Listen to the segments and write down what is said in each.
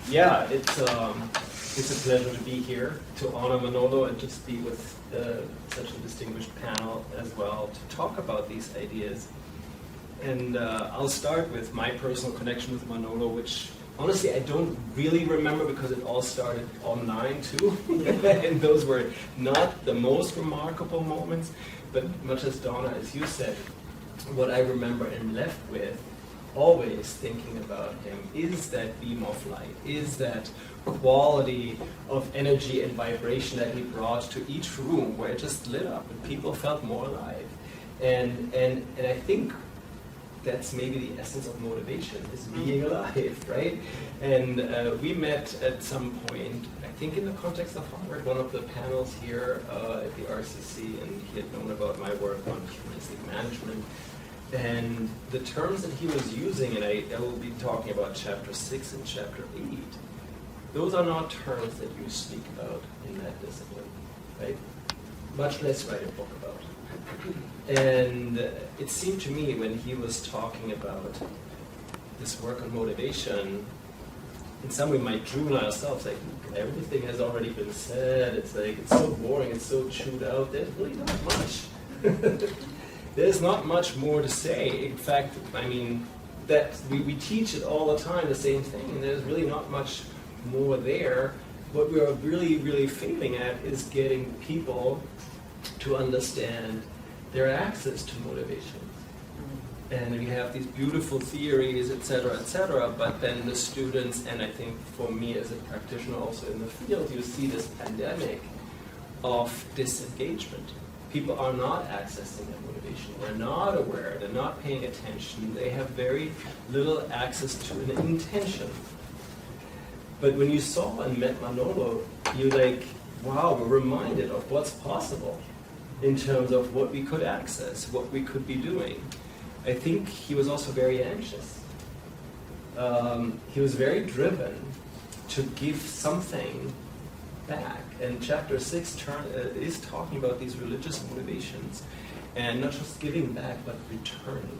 Yeah, it's a pleasure to be here, to honor Manolo and to speak with such a distinguished panel as well, to talk about these ideas. And I'll start with my personal connection with Manolo, which honestly I don't really remember because it all started online too. And those were not the most remarkable moments, but much as Donna, as you said, what I remember and left with, always thinking about him, is that beam of light, is that quality of energy and vibration that he brought to each room where it just lit up and people felt more alive. And I think that's maybe the essence of motivation, is being alive, right? And we met at some point, I think in the context of Harvard, one of the panels here at the RCC, and he had known about my work on humanistic management. And the terms that he was using, and I will be talking about chapter 6 and chapter 8, those are not terms that you speak about in that discipline, right? Much less write a book about. And it seemed to me when he was talking about this work on motivation, in some way might drool on ourselves, like everything has already been said, it's like, it's so boring, it's so chewed out, there's really not much. There's not much more to say. In fact, I mean, that we teach it all the time, the same thing, and there's really not much more there. What we are really, really failing at is getting people to understand their access to motivation. And we have these beautiful theories, et cetera, but then the students, and I think for me as a practitioner also in the field, you see this pandemic of disengagement. People are not accessing their motivation. They're not aware. They're not paying attention. They have very little access to an intention. But when you saw and met Manolo, you're like, wow, we're reminded of what's possible in terms of what we could access, what we could be doing. I think he was also very anxious. He was very driven to give something back. And chapter 6 is talking about these religious motivations, and not just giving back, but returning.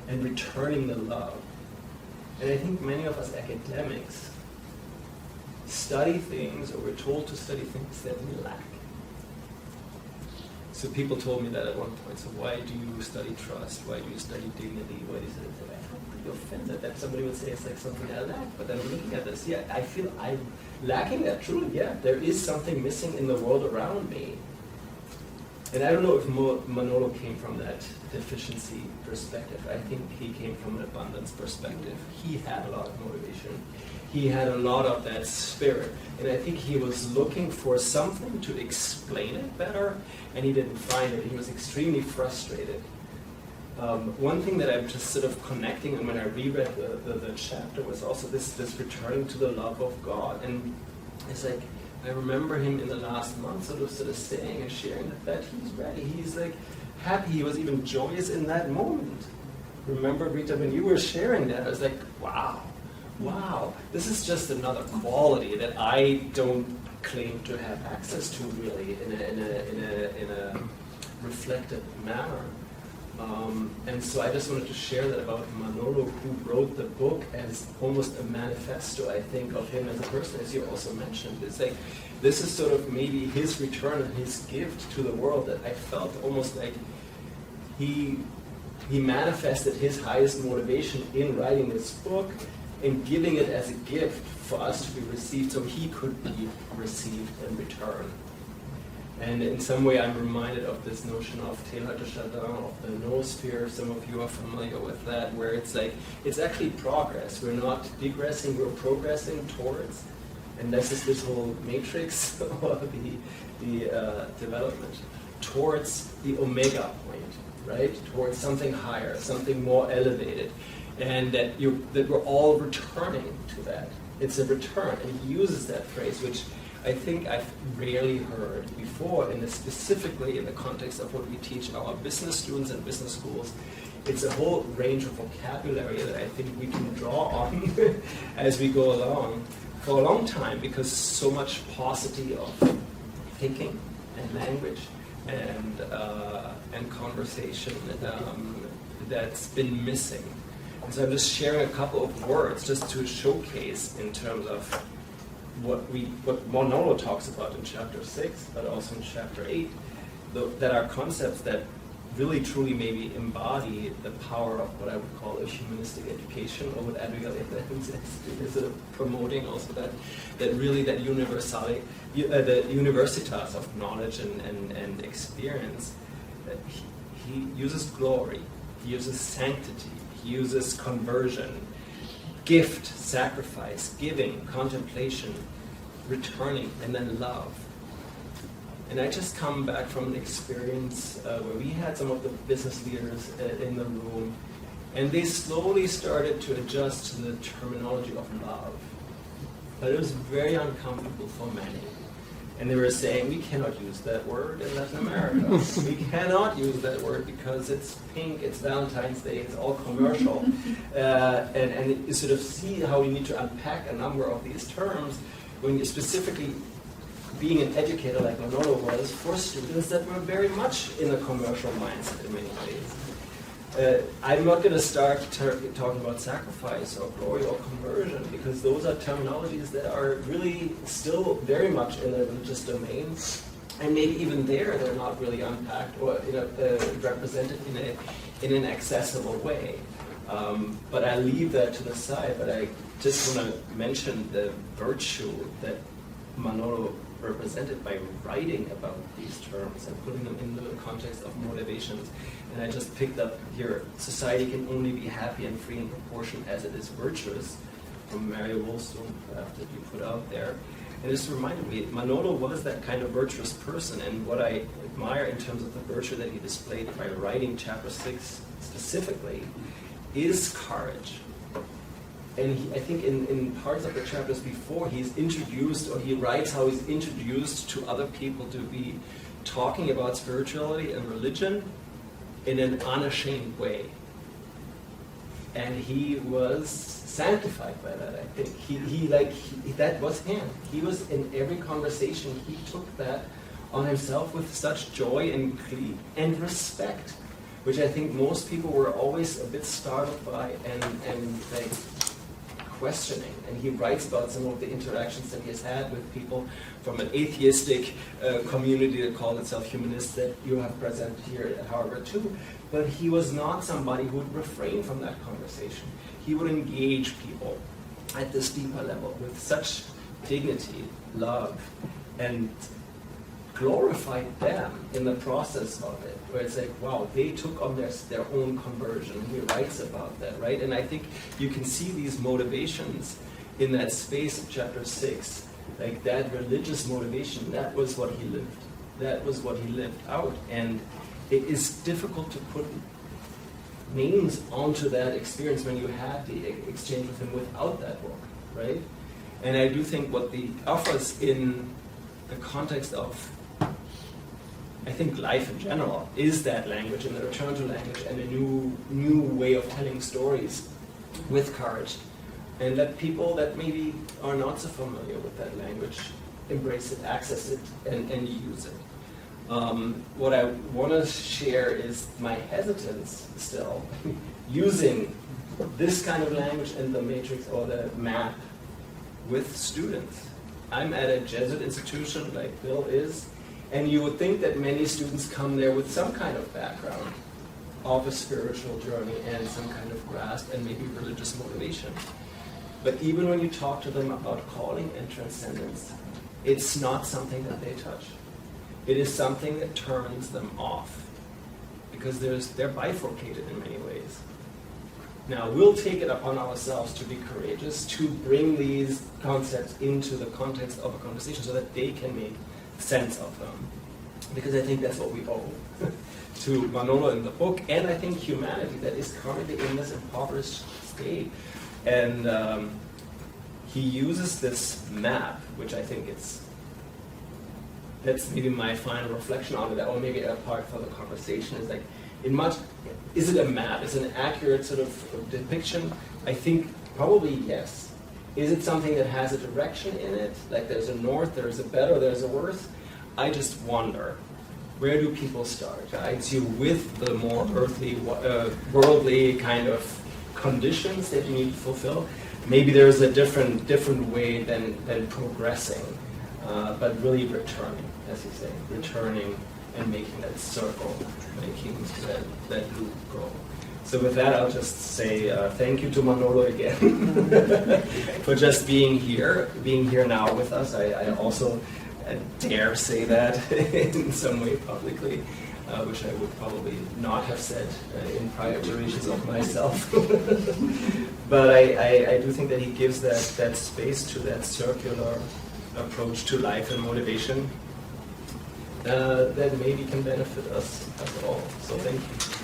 And returning the love. And I think many of us academics study things, or we're told to study things that we lack. So people told me that at one point, so why do you study trust? Why do you study dignity? Why do you study that? I felt pretty offended that somebody would say it's like something I lack. But then looking at this, yeah, I feel I'm lacking that truly. Yeah, there is something missing in the world around me. And I don't know if Manolo came from that deficiency perspective. I think he came from an abundance perspective. He had a lot of motivation. He had a lot of that spirit. And I think he was looking for something to explain it better, and he didn't find it. He was extremely frustrated. One thing that I'm just sort of connecting, and when I reread the chapter, was also this returning to the love of God. And it's like, I remember him in the last month sort of saying and sharing that he's ready. He's like happy. He was even joyous in that moment. Remember, Rita, when you were sharing that, I was like, wow, this is just another quality that I don't claim to have access to really in a reflective manner. And so I just wanted to share that about Manolo, who wrote the book as almost a manifesto, I think, of him as a person, as you also mentioned. It's like, this is sort of maybe his return and his gift to the world, that I felt almost like he manifested his highest motivation in writing this book and giving it as a gift for us to be received, so he could be received in return. And in some way I'm reminded of this notion of Teilhard de Chardin, of the noosphere. Some of you are familiar with that, where it's like, it's actually progress. We're not digressing, we're progressing towards. And this is this whole matrix or the development towards the omega point, right? Towards something higher, something more elevated. And that we're all returning to that. It's a return. And he uses that phrase, which I think I've rarely heard before, and specifically in the context of what we teach our business students and business schools. It's a whole range of vocabulary that I think we can draw on as we go along for a long time, because so much paucity of thinking and language and conversation that's been missing. And so I'm just sharing a couple of words just to showcase in terms of what Manolo talks about in chapter 6, but also in chapter 8, that are concepts that really truly maybe embody the power of what I would call a humanistic education, or what Abigail Evans is sort of promoting also, that really that universality, the universitas of knowledge and experience. That he uses glory, he uses sanctity, he uses conversion, gift, sacrifice, giving, contemplation, returning, and then love. And I just come back from an experience where we had some of the business leaders in the room, and they slowly started to adjust to the terminology of love. But it was very uncomfortable for many. And they were saying, we cannot use that word in Latin America. We cannot use that word because it's pink, it's Valentine's Day, it's all commercial. And you sort of see how you need to unpack a number of these terms when you specifically being an educator like Manolo was for students that were very much in a commercial mindset in many ways. I'm not going to start talking about sacrifice or glory or conversion, because those are terminologies that are really still very much in the religious domain, and maybe even there they're not really unpacked or represented in an accessible way. But I leave that to the side. But I just want to mention the virtue that Manolo represented by writing about these terms and putting them into the context of motivations. And I just picked up here, society can only be happy and free in proportion as it is virtuous, from Mario Wollstone that you put out there. And this reminded me, Manolo was that kind of virtuous person, and what I admire in terms of the virtue that he displayed by writing chapter 6 specifically is courage. And I think in parts of the chapters before, he's introduced, or he writes how he's introduced to other people to be talking about spirituality and religion in an unashamed way. And he was sanctified by that, I think. That was him. He was in every conversation, he took that on himself with such joy and glee and respect, which I think most people were always a bit startled by and like questioning. And he writes about some of the interactions that he has had with people from an atheistic community that called itself humanist that you have present here at Harvard too. But he was not somebody who would refrain from that conversation. He would engage people at this deeper level with such dignity, love, and glorified them in the process of it, where it's like, wow, they took on their own conversion. He writes about that, right? And I think you can see these motivations in that space of chapter 6, like that religious motivation, that was what he lived. That was what he lived out. And it is difficult to put names onto that experience when you had the exchange with him without that book, right? And I do think what the offers in the context of, I think, life in general is that language and the return to language and a new way of telling stories with courage, and let people that maybe are not so familiar with that language embrace it, access it, and use it. What I want to share is my hesitance still using this kind of language and the matrix or the map with students. I'm at a Jesuit institution like Bill is, and you would think that many students come there with some kind of background of a spiritual journey and some kind of grasp and maybe religious motivation. But even when you talk to them about calling and transcendence, it's not something that they touch. It is something that turns them off, because they're bifurcated in many ways. Now, we'll take it upon ourselves to be courageous, to bring these concepts into the context of a conversation so that they can make sense of them. Because I think that's what we owe to Manolo in the book, and I think humanity that is currently in this impoverished state. And he uses this map, which I think that's maybe my final reflection on it, or maybe a part for the conversation, is like, is it a map? Is it an accurate sort of depiction? I think probably yes. Is it something that has a direction in it? Like there's a north, there's a better, there's a worse? I just wonder, where do people start? I see with the more earthly, worldly kind of conditions that you need to fulfill. Maybe there's a different way than progressing, but really returning, as you say, returning and making that circle, making that loop go. So with that, I'll just say thank you to Manolo again for just being here now with us. I also dare say that in some way publicly, which I would probably not have said in prior iterations of myself. But I do think that he gives that space to that circular approach to life and motivation that maybe can benefit us all. So thank you.